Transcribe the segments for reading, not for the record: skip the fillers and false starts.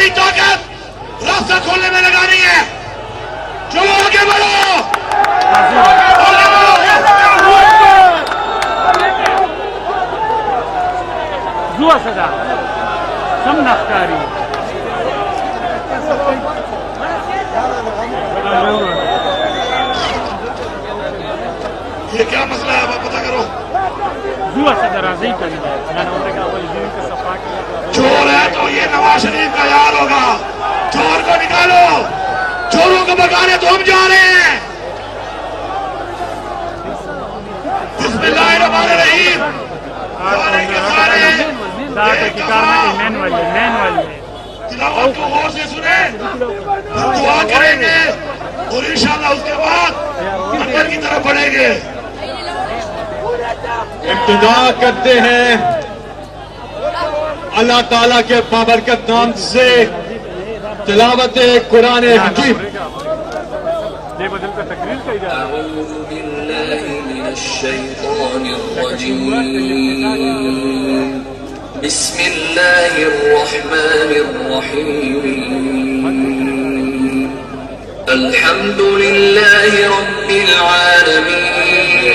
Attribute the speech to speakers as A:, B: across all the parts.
A: सारी ताकत रास्ता खोलने में लगानी है। चलो आगे बढ़ो, आगे बढ़ो।
B: زوا صدا سم نختاری
A: ये क्या मसला है, आप पता करो।
B: زوا صدا راضی کریں میں نے انہوں کا اول دین کا صفا کیا
A: चोर है तो ये नवाज शरीफ का यार होगा। चोर को निकालो, चोरों को भगाने तो हम जा रहे हैं। बिस्मिल्लाहिर्रहमानिर्रहीम। सारे के सारे
B: दाता की कारना ईमान वाली
A: तिलावत को गौर से सुने, हम दुआ करेंगे और इंशाअल्लाह उसके बाद अंदर की तरफ बढ़ेंगे।
C: इब्तिदा करते हैं अल्लाह ताला के बाबरकत नाम से तिलावत कुरान हकीम।
D: أعوذ بالله من الشيطان الرجيم بسم الله الرحمن الرحيم الحمد لله رب العالمين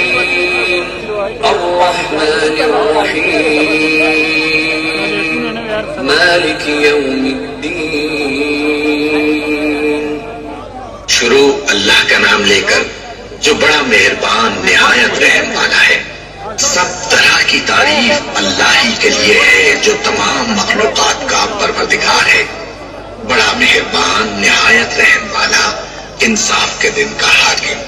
D: الرحمن الرحيم مالك يوم الدين।
E: शुरू अल्लाह का नाम लेकर जो बड़ा मेहरबान निहायत रहम वाला है। सब तरह की तारीफ अल्लाह ही के लिए है जो तमाम मखलूकात का परवरदिगार है, बड़ा मेहरबान निहायत रहम वाला, इंसाफ के दिन का हाकिम।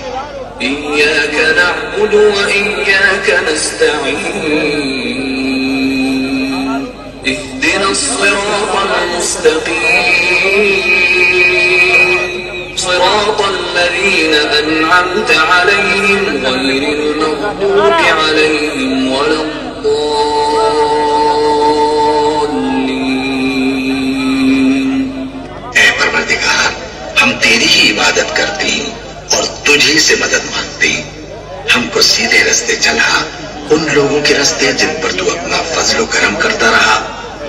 D: إياك نعبد وإياك نستعين اهدنا الصراط المستقيم صراط الذين أنعمت عليهم غير المغضوب عليهم ولا الضالين।
E: ऐ परवरदिगार, हम तेरी ही इबादत करती और तुझी से मदद मांगती। हमको सीधे रास्ते चला, उन लोगों के रास्ते जिन पर तू अपना फजलो करम करता रहा,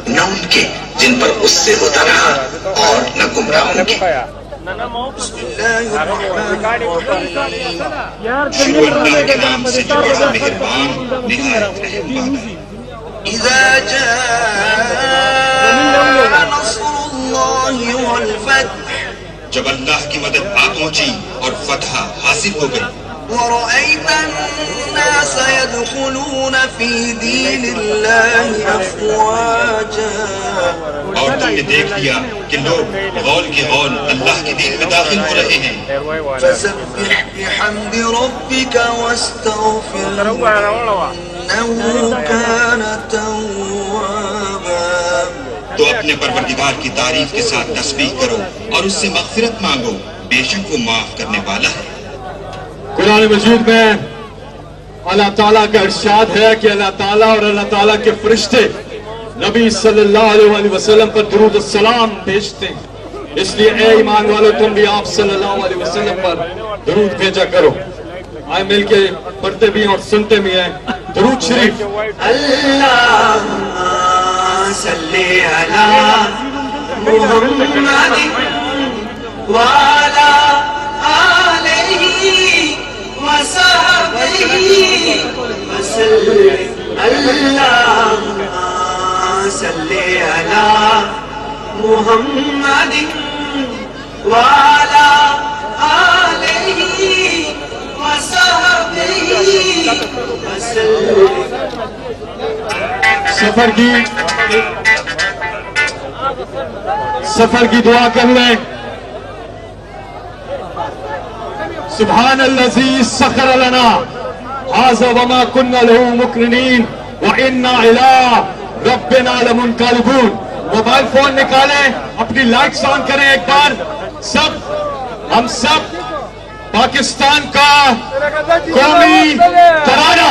E: न उनके जिन पर उससे होता रहा, और न गुमराहों के। शुरू अल्लाह के नाम से जो बड़ा मेहरबान निहायत रहम वाला है।
F: إذا جاء نصر الله والفتح
A: जब अल्लाह की मदद आ पहुंची और फतह हासिल हो गई,
F: ورأيت الناس يدخلون في دين الله أفواجا
A: और तुमने देख लिया कि लोग गौल की गौल अल्लाह के दीन में दाखिल हो रहे हैं।
F: فسبح بحمد ربك واستغفره إنه كان توابا।
A: तो अपने परवरदिगार की तारीफ के साथ तस्बीह करो और उससे मगफिरत मांगो, बेशक वो माफ करने वाला है।
C: कुरान मजीद में अल्लाह ताला का इरशाद है कि अल्लाह ताला और अल्लाह ताला के फरिश्ते नबी सल्लल्लाहु अलैहि वसल्लम पर दुरूद सलाम भेजते हैं। इसलिए ए ईमान वालों, तुम भी आप सल्लल्लाहु अलैहि वसल्लम पर दुरूद भेजा करो। आए मिलके पढ़ते भी हैं और सुनते भी हैं दुरूद शरीफ।
F: अल्लाहुम्मा सल्ली अला मुहम्मद व अला आलिहि व सहबिहि वसल्लिम। अल्लाहुम्मा सल्ली अला मुहम्मद व अला आलिहि व सहबिहि वसल्लिम।
C: सफर की दुआ कर लें। सुभान अल्लज़ी सखर लना हाज़ा वमा कुन्ना लहू मुक़रिनीन व इन्ना इला रब्बिना लमुनक़लिबून। मोबाइल फोन निकालें, अपनी लाइट्स ऑन करें एक बार। हम सब पाकिस्तान का कौमी तराना।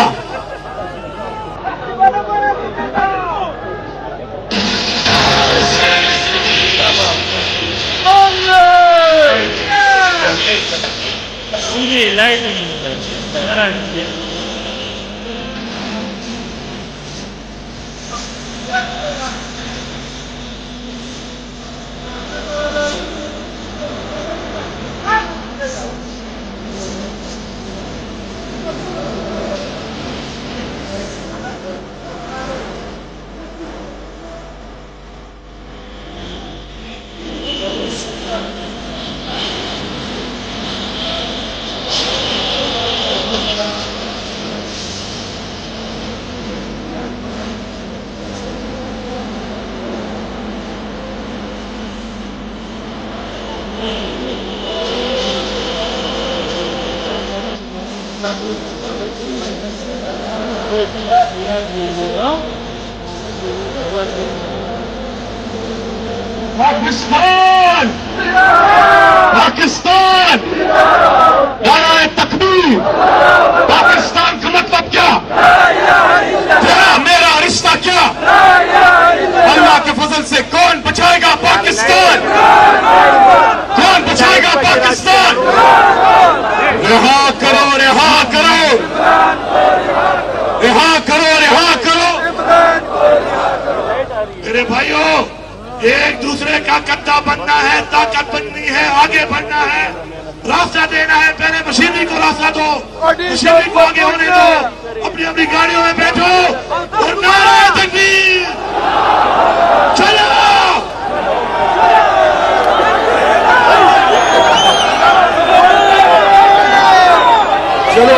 C: पाकिस्तान पाकिस्तान नाराए तकबीर। पाकिस्तान का मतलब क्या? तेरा मेरा रिश्ता क्या? अल्लाह के फजल से कौन बचाएगा पाकिस्तान? कौन बचाएगा पाकिस्तान? रिहा करो, रिहा करो, रिहा करो, रिहा करो।
A: मेरे भाइयों, एक दूसरे का कद्दा बनना है, ताकत बननी है, आगे बढ़ना है, रास्ता देना है। पहले मशीनरी को रास्ता दो, मशीनरी को आगे होने दो, अपनी अपनी गाड़ियों में बैठो और नारे तकबीर। चलो
C: चलो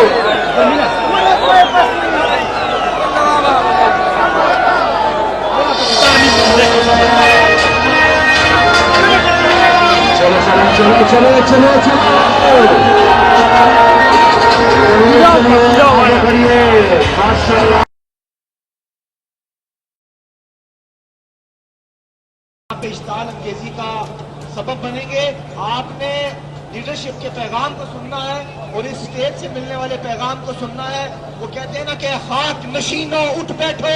C: चलो चलो चलो चलो माशाल्लाह।
G: इश्ताल अंगेजी का सबब बनेंगे। आपने लीडरशिप के पैगाम को सुनना है और इस स्टेज से मिलने वाले पैगाम को सुनना है। वो कहते हैं ना कि खाक नशीनों उठ बैठो।